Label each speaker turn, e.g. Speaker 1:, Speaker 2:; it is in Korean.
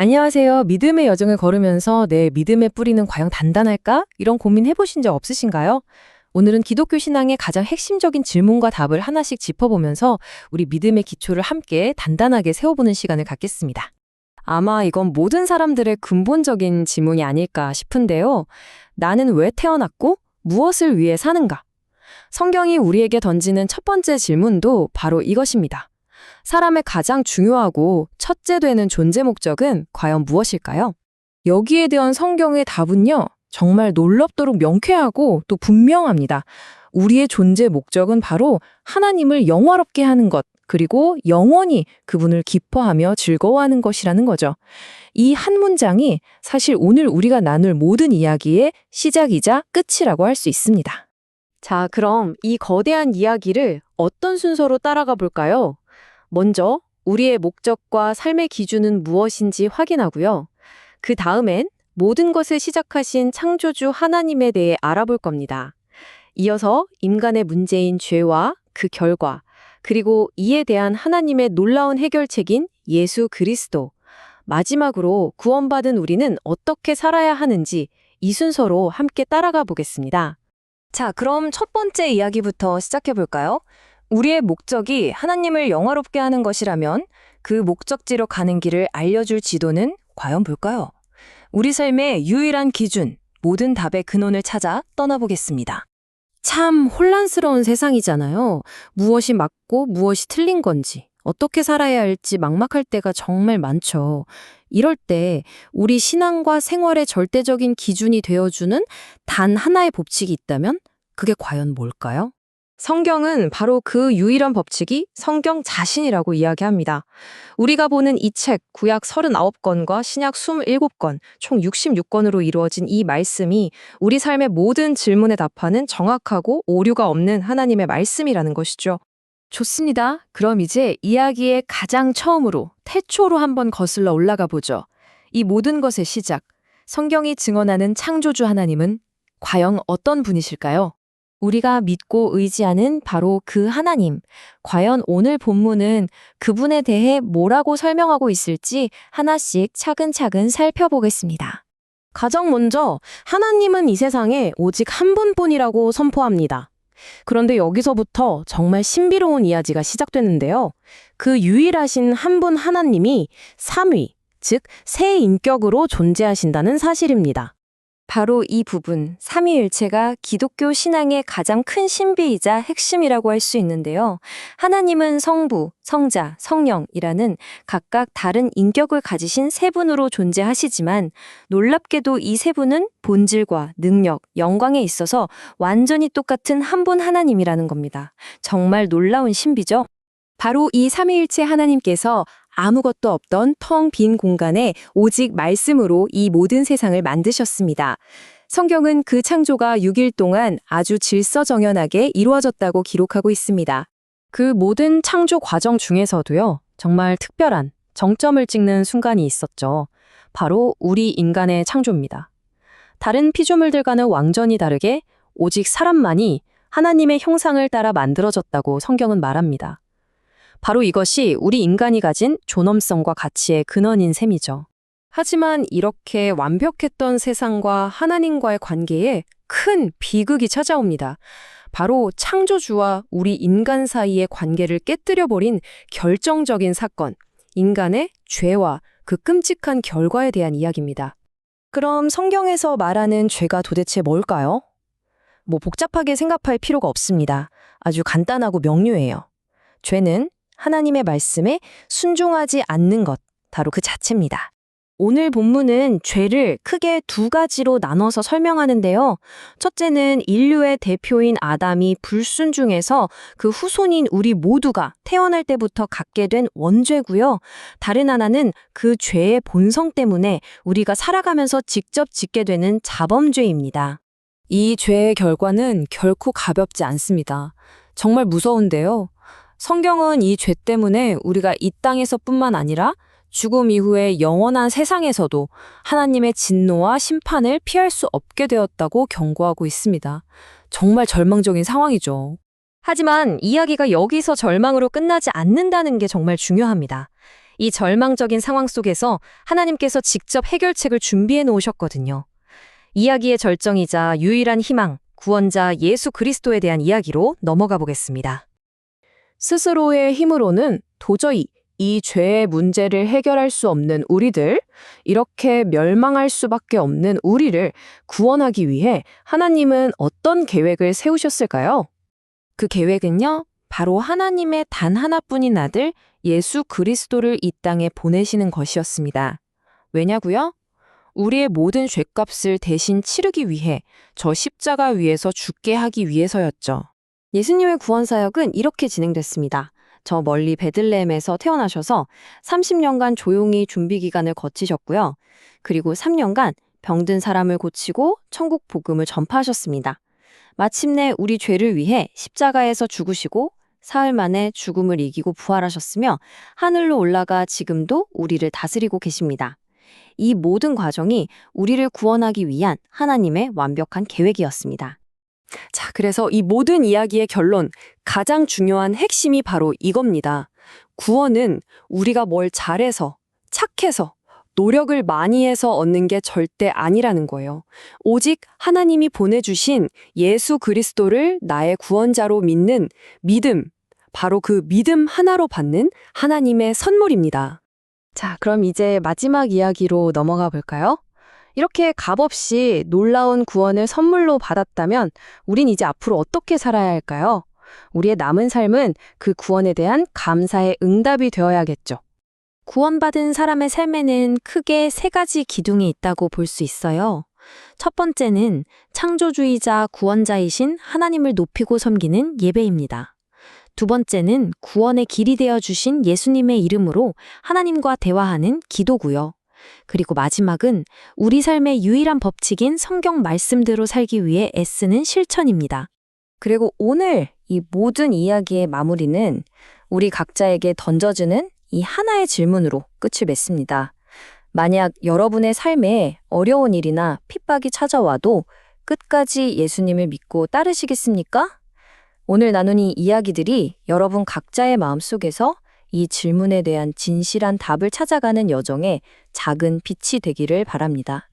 Speaker 1: 안녕하세요. 믿음의 여정을 걸으면서 내 믿음의 뿌리는 과연 단단할까? 이런 고민 해보신 적 없으신가요? 오늘은 기독교 신앙의 가장 핵심적인 질문과 답을 하나씩 짚어보면서 우리 믿음의 기초를 함께 단단하게 세워보는 시간을 갖겠습니다. 아마 이건 모든 사람들의 근본적인 질문이 아닐까 싶은데요. 나는 왜 태어났고 무엇을 위해 사는가? 성경이 우리에게 던지는 첫 번째 질문도 바로 이것입니다. 사람의 가장 중요하고 첫째 되는 존재 목적은 과연 무엇일까요? 여기에 대한 성경의 답은요, 정말 놀랍도록 명쾌하고 또 분명합니다. 우리의 존재 목적은 바로 하나님을 영화롭게 하는 것, 그리고 영원히 그분을 기뻐하며 즐거워하는 것이라는 거죠. 이 한 문장이 사실 오늘 우리가 나눌 모든 이야기의 시작이자 끝이라고 할 수 있습니다. 자, 그럼 이 거대한 이야기를 어떤 순서로 따라가 볼까요? 먼저 우리의 목적과 삶의 기준은 무엇인지 확인하고요. 그 다음엔 모든 것을 시작하신 창조주 하나님에 대해 알아볼 겁니다. 이어서 인간의 문제인 죄와 그 결과, 그리고 이에 대한 하나님의 놀라운 해결책인 예수 그리스도, 마지막으로 구원받은 우리는 어떻게 살아야 하는지 이 순서로 함께 따라가 보겠습니다. 자, 그럼 첫 번째 이야기부터 시작해 볼까요? 우리의 목적이 하나님을 영화롭게 하는 것이라면 그 목적지로 가는 길을 알려줄 지도는 과연 뭘까요? 우리 삶의 유일한 기준, 모든 답의 근원을 찾아 떠나보겠습니다. 참 혼란스러운 세상이잖아요. 무엇이 맞고 무엇이 틀린 건지, 어떻게 살아야 할지 막막할 때가 정말 많죠. 이럴 때 우리 신앙과 생활의 절대적인 기준이 되어주는 단 하나의 법칙이 있다면 그게 과연 뭘까요? 성경은 바로 그 유일한 법칙이 성경 자신이라고 이야기합니다. 우리가 보는 이 책, 구약 39권과 신약 27권, 총 66권으로 이루어진 이 말씀이 우리 삶의 모든 질문에 답하는 정확하고 오류가 없는 하나님의 말씀이라는 것이죠. 좋습니다. 그럼 이제 이야기의 가장 처음으로, 태초로 한번 거슬러 올라가 보죠. 이 모든 것의 시작, 성경이 증언하는 창조주 하나님은 과연 어떤 분이실까요? 우리가 믿고 의지하는 바로 그 하나님, 과연 오늘 본문은 그분에 대해 뭐라고 설명하고 있을지 하나씩 차근차근 살펴보겠습니다. 가장 먼저 하나님은 이 세상에 오직 한 분뿐이라고 선포합니다. 그런데 여기서부터 정말 신비로운 이야기가 시작되는데요. 그 유일하신 한 분 하나님이 삼위, 즉 세 인격으로 존재하신다는 사실입니다. 바로 이 부분, 삼위일체가 기독교 신앙의 가장 큰 신비이자 핵심이라고 할 수 있는데요. 하나님은 성부, 성자, 성령이라는 각각 다른 인격을 가지신 세 분으로 존재하시지만 놀랍게도 이 세 분은 본질과 능력, 영광에 있어서 완전히 똑같은 한 분 하나님이라는 겁니다. 정말 놀라운 신비죠? 바로 이 삼위일체 하나님께서 아무것도 없던 텅 빈 공간에 오직 말씀으로 이 모든 세상을 만드셨습니다. 성경은 그 창조가 6일 동안 아주 질서정연하게 이루어졌다고 기록하고 있습니다. 그 모든 창조 과정 중에서도요, 정말 특별한 정점을 찍는 순간이 있었죠. 바로 우리 인간의 창조입니다. 다른 피조물들과는 완전히 다르게 오직 사람만이 하나님의 형상을 따라 만들어졌다고 성경은 말합니다. 바로 이것이 우리 인간이 가진 존엄성과 가치의 근원인 셈이죠. 하지만 이렇게 완벽했던 세상과 하나님과의 관계에 큰 비극이 찾아옵니다. 바로 창조주와 우리 인간 사이의 관계를 깨뜨려버린 결정적인 사건, 인간의 죄와 그 끔찍한 결과에 대한 이야기입니다. 그럼 성경에서 말하는 죄가 도대체 뭘까요? 복잡하게 생각할 필요가 없습니다. 아주 간단하고 명료해요. 죄는 하나님의 말씀에 순종하지 않는 것, 바로 그 자체입니다. 오늘 본문은 죄를 크게 두 가지로 나눠서 설명하는데요. 첫째는 인류의 대표인 아담이 불순종해서 그 후손인 우리 모두가 태어날 때부터 갖게 된 원죄고요. 다른 하나는 그 죄의 본성 때문에 우리가 살아가면서 직접 짓게 되는 자범죄입니다. 이 죄의 결과는 결코 가볍지 않습니다. 정말 무서운데요. 성경은 이 죄 때문에 우리가 이 땅에서뿐만 아니라 죽음 이후의 영원한 세상에서도 하나님의 진노와 심판을 피할 수 없게 되었다고 경고하고 있습니다. 정말 절망적인 상황이죠. 하지만 이야기가 여기서 절망으로 끝나지 않는다는 게 정말 중요합니다. 이 절망적인 상황 속에서 하나님께서 직접 해결책을 준비해 놓으셨거든요. 이야기의 절정이자 유일한 희망, 구원자 예수 그리스도에 대한 이야기로 넘어가 보겠습니다. 스스로의 힘으로는 도저히 이 죄의 문제를 해결할 수 없는 우리들, 이렇게 멸망할 수밖에 없는 우리를 구원하기 위해 하나님은 어떤 계획을 세우셨을까요? 그 계획은요, 바로 하나님의 단 하나뿐인 아들 예수 그리스도를 이 땅에 보내시는 것이었습니다. 왜냐고요? 우리의 모든 죄값을 대신 치르기 위해 저 십자가 위에서 죽게 하기 위해서였죠. 예수님의 구원 사역은 이렇게 진행됐습니다. 저 멀리 베들레헴에서 태어나셔서 30년간 조용히 준비 기간을 거치셨고요. 그리고 3년간 병든 사람을 고치고 천국 복음을 전파하셨습니다. 마침내 우리 죄를 위해 십자가에서 죽으시고 사흘 만에 죽음을 이기고 부활하셨으며 하늘로 올라가 지금도 우리를 다스리고 계십니다. 이 모든 과정이 우리를 구원하기 위한 하나님의 완벽한 계획이었습니다. 자, 그래서 이 모든 이야기의 결론, 가장 중요한 핵심이 바로 이겁니다. 구원은 우리가 뭘 잘해서, 착해서, 노력을 많이 해서 얻는 게 절대 아니라는 거예요. 오직 하나님이 보내주신 예수 그리스도를 나의 구원자로 믿는 믿음, 바로 그 믿음 하나로 받는 하나님의 선물입니다. 자, 그럼 이제 마지막 이야기로 넘어가 볼까요? 이렇게 값없이 놀라운 구원을 선물로 받았다면 우린 이제 앞으로 어떻게 살아야 할까요? 우리의 남은 삶은 그 구원에 대한 감사의 응답이 되어야겠죠. 구원받은 사람의 삶에는 크게 세 가지 기둥이 있다고 볼 수 있어요. 첫 번째는 창조주의자 구원자이신 하나님을 높이고 섬기는 예배입니다. 두 번째는 구원의 길이 되어 주신 예수님의 이름으로 하나님과 대화하는 기도고요. 그리고 마지막은 우리 삶의 유일한 법칙인 성경 말씀대로 살기 위해 애쓰는 실천입니다. 그리고 오늘 이 모든 이야기의 마무리는 우리 각자에게 던져주는 이 하나의 질문으로 끝을 맺습니다. 만약 여러분의 삶에 어려운 일이나 핍박이 찾아와도 끝까지 예수님을 믿고 따르시겠습니까? 오늘 나눈 이 이야기들이 여러분 각자의 마음속에서 이 질문에 대한 진실한 답을 찾아가는 여정에 작은 빛이 되기를 바랍니다.